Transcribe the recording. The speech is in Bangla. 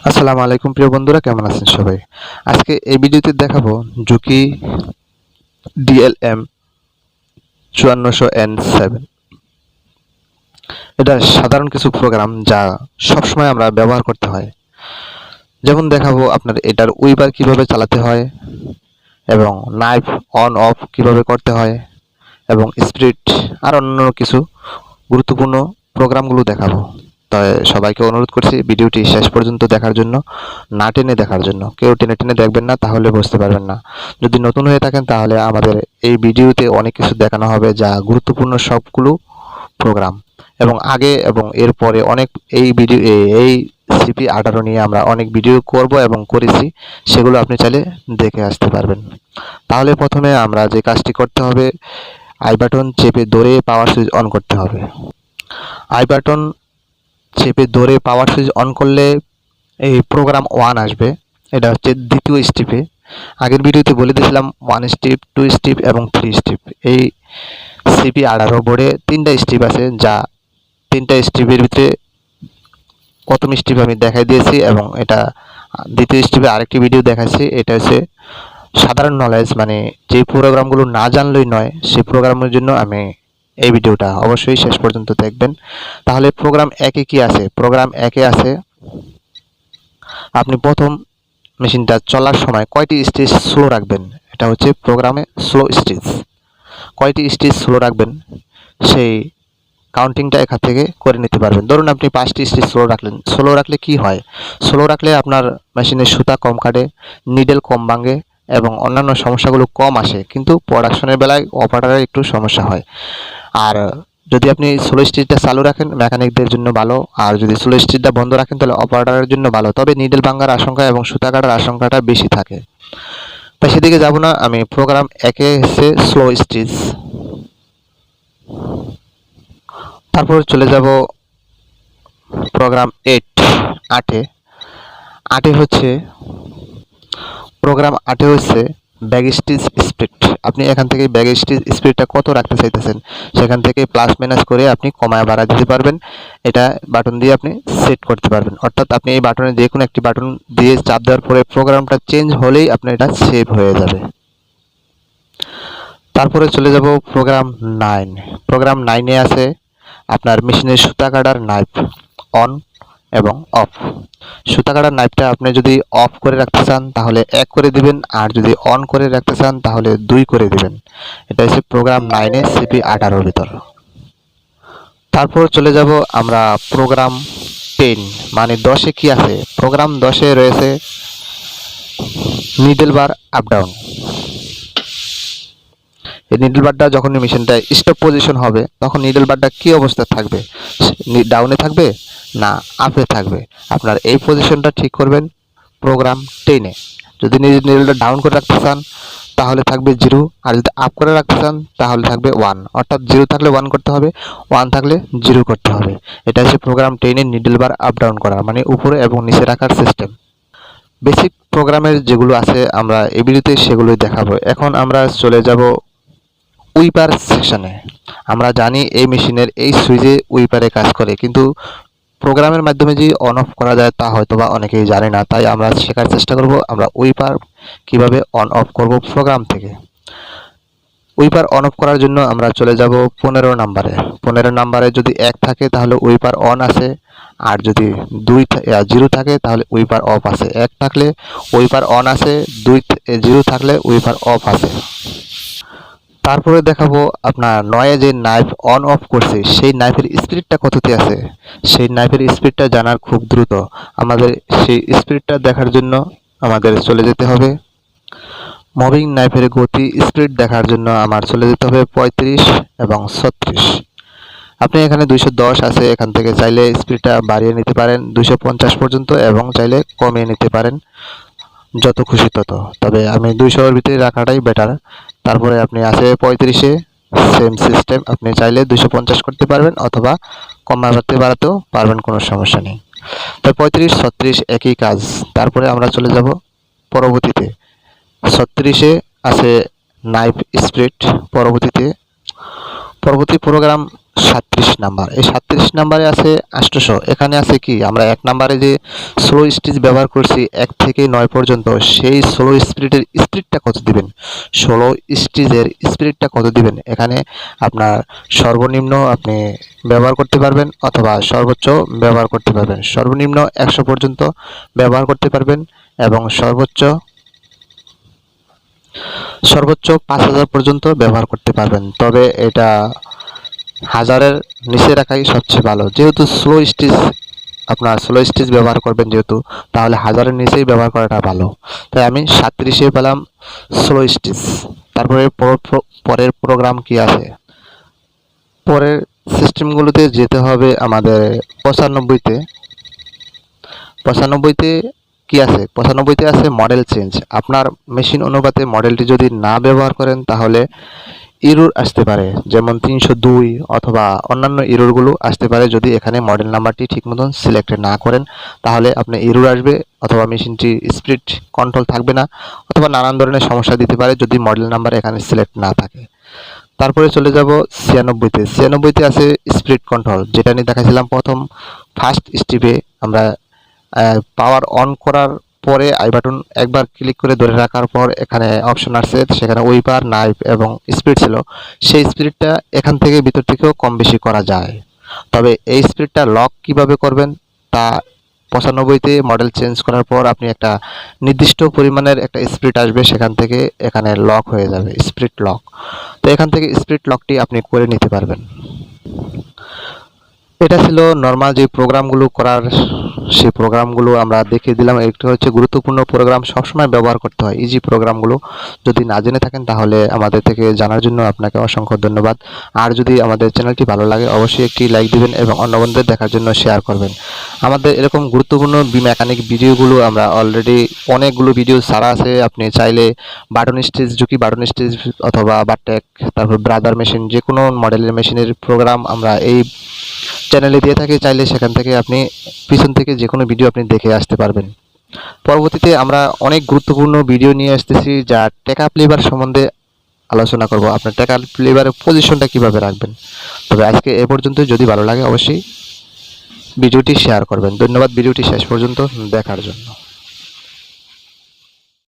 আসসালামু আলাইকুম প্রিয় বন্ধুরা, কেমন আছেন সবাই? আজকে এই ভিডিওতে দেখাবো জুকি ডিএলএম 5400N7। এটা সাধারণ কিছু প্রোগ্রাম যা সবসময় আমরা ব্যবহার করতে হয়। যেমন দেখাবো আপনার এটার উইবার কিভাবে চালাতে হয় এবং নাইফ অন অফ কিভাবে করতে হয় এবং স্পিরিট আর অন্য কিছু গুরুত্বপূর্ণ প্রোগ্রামগুলো দেখাবো। তাই সবাইকে অনুরোধ করছি ভিডিওটি শেষ পর্যন্ত দেখার জন্য, না টেনে দেখার জন্য। কেউ টেনে টেনে দেখবেন না, তাহলে বুঝতে পারবেন না। যদি নতুন হয়ে থাকেন তাহলে আমাদের এই ভিডিওতে অনেক কিছু দেখানো হবে যা গুরুত্বপূর্ণ সবগুলো প্রোগ্রাম, এবং আগে এবং এরপরে অনেক এই cp18 নিয়ে আমরা অনেক ভিডিও করব এবং করেছি, সেগুলো আপনি চাইলে দেখে আসতে পারবেন। তাহলে প্রথমে আমরা যে কাজটি করতে হবে, আই বাটন চেপে ধরে পাওয়ার সুইচ অন করতে হবে। আই বাটন চেপে ধরে পাওয়ার সুইচ অন করলে এই প্রোগ্রাম 1 আসবে। এটা হচ্ছে দ্বিতীয় স্টেপে। আগের ভিডিওতে বলে দিয়েছিলাম 1 স্টেপ, 2 স্টেপ এবং 3 স্টেপ। এই cp18 বোর্ডে 3টা স্টেপ আছে, যা 3টা স্টেপের ভিতরে প্রথম স্টেপ আমি দেখাই দিয়েছি এবং এটা দ্বিতীয় স্টেপে আরেকটি ভিডিও দেখাচ্ছি। এটা হচ্ছে সাধারণ নলেজ, মানে যে প্রোগ্রামগুলো না জানলেই নয়, সেই প্রোগ্রামের জন্য আমি এই ভিডিওটা অবশ্যই শেষ পর্যন্ত দেখবেন। তাহলে প্রোগ্রাম একে কি আছে? প্রোগ্রাম একে আছে আপনি প্রথম মেশিনটা চলার সময় কয়টি স্টেজ স্লো রাখবেন। এটা হচ্ছে প্রোগ্রামে স্লো স্টেজ। কয়টি স্টেজ স্লো রাখবেন সেই কাউন্টিংটা এখান থেকে করে নিতে পারবেন। ধরুন আপনি 5টি স্টেজ স্লো রাখলেন। স্লো রাখলে কি হয়? স্লো রাখলে আপনার মেশিনের সুতা কম কাটে, নিডেল কম ভাঙে এবং অন্যান্য সমস্যাগুলো কম আসে, কিন্তু প্রোডাকশনের বেলায় অপারেটরের একটু সমস্যা হয়। আর যদি আপনি স্লো স্টিচটা চালু রাখেন, মেকানিকদের জন্য ভালো। আর যদি স্লো স্টিচটা বন্ধ রাখেন তাহলে অপারেটরের জন্য ভালো, তবে নিডেল ভাঙার আশঙ্কা এবং সুতা কাটার আশঙ্কাটা বেশি থাকে। তাই সেদিকে যাব না, আমি প্রোগ্রাম একে হচ্ছে স্লো স্টিচ। তারপর চলে যাব প্রোগ্রাম 8 আটে হচ্ছে প্রোগ্রাম 8 হচ্ছে ব্যাক স্টিচ স্পিড। আপনি এখান থেকে ব্যাক স্টিচ স্পিডটা কত রাখতে চাইতেছেন সেখান থেকে প্লাস মাইনাস করে আপনি কমায় বাড়া দিতে পারবেন। এটা বাটন দিয়ে আপনি সেট করতে পারবেন, অর্থাৎ আপনি এই বাটনে যে কোনো একটি বাটন দিয়ে চাপ দেওয়ার পরে প্রোগ্রামটা চেঞ্জ হলেই আপনার এটা সেভ হয়ে যাবে। তারপরে চলে যাব প্রোগ্রাম 9। প্রোগ্রাম 9-এ আছে আপনার মেশিনের সুতা কাটার নাইফ অন এবং অফ। সুতা কাটার নাইফটা আপনি যদি অফ করে রাখতে চান তাহলে 1 করে দিবেন, আর যদি অন করে রাখতে চান তাহলে 2 করে দিবেন। এটা হচ্ছে প্রোগ্রাম 9-এ cp18 ভিতর। তারপর চলে যাব আমরা প্রোগ্রাম 10, মানে 10-এ কি আছে? প্রোগ্রাম 10-এ রয়েছে নিডল বার আপ ডাউন। এই নিডল বারটা যখন মেশিনটা স্টপ পজিশন হবে তখন নিডল বারটা কি অবস্থায় থাকবে? ডাউনে থাকবে না আপে থাকবে? আপনার এই পজিশনটা ঠিক করবেন প্রোগ্রাম 10-এ। যদি নিডলটা ডাউন করে রাখতে চান তাহলে থাকবে 0, আর যদি আপ করে রাখতে চান তাহলে থাকবে 1। অর্থাৎ 0 থাকলে 1 করতে হবে, 1 থাকলে 0 করতে হবে। এটা হচ্ছে প্রোগ্রাম 10-এর নিডল বার আপ ডাউন করা, মানে উপরে এবং নিচে রাখার সিস্টেম। বেসিক প্রোগ্রামের যেগুলো আছে আমরা এই ভিডিওতে সেগুলোই দেখাবো। এখন আমরা চলে যাব উইপার সেকশনে। আমরা জানি এই মেশিনের এই সুইচে উইপারে কাজ করে, কিন্তু প্রোগ্রামের মাধ্যমে যে অন অফ করা যায় তা হয়তো বা অনেকেই জানে না। তাই আমরা শেখার চেষ্টা করব আমরা উইপার কিভাবে অন অফ করব প্রোগ্রাম থেকে। উইপার অন অফ করার জন্য আমরা চলে যাব 15 নাম্বারে। 15 নাম্বারে যদি 1 থাকে তাহলে উইপার অন আছে, আর যদি 0 থাকে তাহলে উইপার অফ আছে। 1 থাকলে উইপার অন আছে, 0 থাকলে উইপার অফ আছে। তারপরে দেখাবো আপনার 9-এ যে নাইফ অন অফ করছে সেই নাইফের স্পিডটা কততে আছে। সেই নাইফের স্পিডটা জানার খুব দ্রুত। আমাদের সেই স্পিডটা দেখার জন্য আমাদের চলে যেতে হবে মুভিং নাইফের গতি স্পিড দেখার জন্য আমার চলে যেতে হবে 35 এবং 36। আপনি এখানে 210 আছে, এখান থেকে চাইলে স্পিডটা বাড়িয়ে নিতে পারেন 250 পর্যন্ত, এবং চাইলে কমিয়ে নিতে পারেন যত খুশি তত, তবে আমি 200-এর ভিতরে রাখাটাই বেটার। তারপরে আপনি আছে 35-এ, সেম সিস্টেম, আপনি চাইলে 250 করতে পারবেন অথবা কমাতে বাড়াতেও পারবেন, কোনো সমস্যা নেই। তো 35 36 একই কাজ। তারপরে আমরা চলে যাব পরবর্তীতে 36-এ আছে নাইফ স্পিড। পরবর্তী প্রোগ্রাম 37 নাম্বার। এই 37 নাম্বারে আছে 800। এখানে আছে কি, আমরা 1 নাম্বারে যে স্লো স্টিচ ব্যবহার করছি 1 থেকে 9 পর্যন্ত, সেই স্লো স্পিডটা কত দিবেন, 16 স্টিচের স্পিডটা কত দিবেন। এখানে আপনার সর্বনিম্ন আপনি ব্যবহার করতে পারবেন অথবা সর্বোচ্চ ব্যবহার করতে পারবেন। সর্বনিম্ন 100 পর্যন্ত ব্যবহার করতে পারবেন এবং সর্বোচ্চ 5000 পর্যন্ত ব্যবহার করতে পারবেন। তবে এটা 1000-এর নিচে রাখাই সবচেয়ে ভালো, যেহেতু আপনার স্লো স্টিচ ব্যবহার করবেন যেহেতু, তাহলে 1000-এর নিচেই ব্যবহার করাটা ভালো। তাই আমি 37-এ পেলাম স্লো স্টিচ। তারপরে পরের প্রোগ্রাম কি আছে, পরের সিস্টেমগুলোতে যেতে হবে আমাদের 95-তে। 95-তে কি আছে, 95-তে আছে মডেল চেঞ্জ। আপনার মেশিন অনুপাতে মডেলটি যদি না ব্যবহার করেন তাহলে এরর আসতে পারে, যেমন 302 অথবা অন্যান্য এররগুলো আসতে পারে। যদি এখানে মডেল নাম্বারটি ঠিক মতন সিলেক্ট না করেন তাহলে আপনার এরর আসবে, অথবা মেশিনটি স্পিড কন্ট্রোল থাকবে না, অথবা নানান ধরনের সমস্যা দিতে পারে যদি মডেল নাম্বার এখানে সিলেক্ট না থাকে। তারপরে চলে যাব 96-তে। 96-তে আছে স্পিড কন্ট্রোল, যেটা নিয়ে দেখাছিলাম প্রথম ফার্স্ট স্টেপে। আমরা পাওয়ার অন করার পরে আই বাটন একবার ক্লিক করে ধরে রাখার পর এখানে অপশন আসছে, সেখানে উইপার, নাইফ এবং স্পিড ছিল। সেই স্পিডটা এখান থেকে ভিতর থেকেও কম বেশি করা যায়। তবে এই স্পিডটা লক কিভাবে করবেন তা 95-তে মডেল চেঞ্জ করার পর আপনি একটা নির্দিষ্ট পরিমাণের একটা স্পিড আসবে, সেখান থেকে এখানে লক হয়ে যাবে, স্পিড লক। তো এখান থেকে স্পিড লকটি আপনি করে নিতে পারবেন। এটা ছিল নর্মাল যে প্রোগ্রামগুলো করার, সেই প্রোগ্রামগুলো আমরা দেখিয়ে দিলাম। একটা হচ্ছে গুরুত্বপূর্ণ প্রোগ্রাম, সবসময় ব্যবহার করতে হয় ইজি প্রোগ্রামগুলো। যদি না জেনে থাকেন তাহলে আমাদের থেকে জানার জন্য আপনাকে অসংখ্য ধন্যবাদ। আর যদি আমাদের চ্যানেলটি ভালো লাগে অবশ্যই একটি লাইক দিবেন এবং অন্য বন্ধুদের দেখার জন্য শেয়ার করবেন। আমাদের এরকম গুরুত্বপূর্ণ মেকানিক ভিডিওগুলো আমরা অলরেডি অনেকগুলো ভিডিও ছাড়া আছে। আপনি চাইলে button stitch, Juki button stitch অথবা বারটেক, তারপর ব্রাদার মেশিন, যে কোনো মডেলের মেশিনের প্রোগ্রাম আমরা এই চ্যানেলে দিয়ে থাকি। চাইলে সেখান থেকে আপনি পিছন থেকে যে কোনো ভিডিও আপনি দেখে আসতে পারবেন। পরবর্তীতে আমরা অনেক গুরুত্বপূর্ণ ভিডিও নিয়ে আসতেছি, যা টেকআপ লিভার সম্বন্ধে আলোচনা করব, আপনার টেকআপ লিভারের পজিশনটা কিভাবে রাখবেন। তবে আজকে এ পর্যন্ত। যদি ভালো লাগে অবশ্যই ভিডিওটি শেয়ার করবেন। ধন্যবাদ ভিডিওটি শেষ পর্যন্ত দেখার জন্য।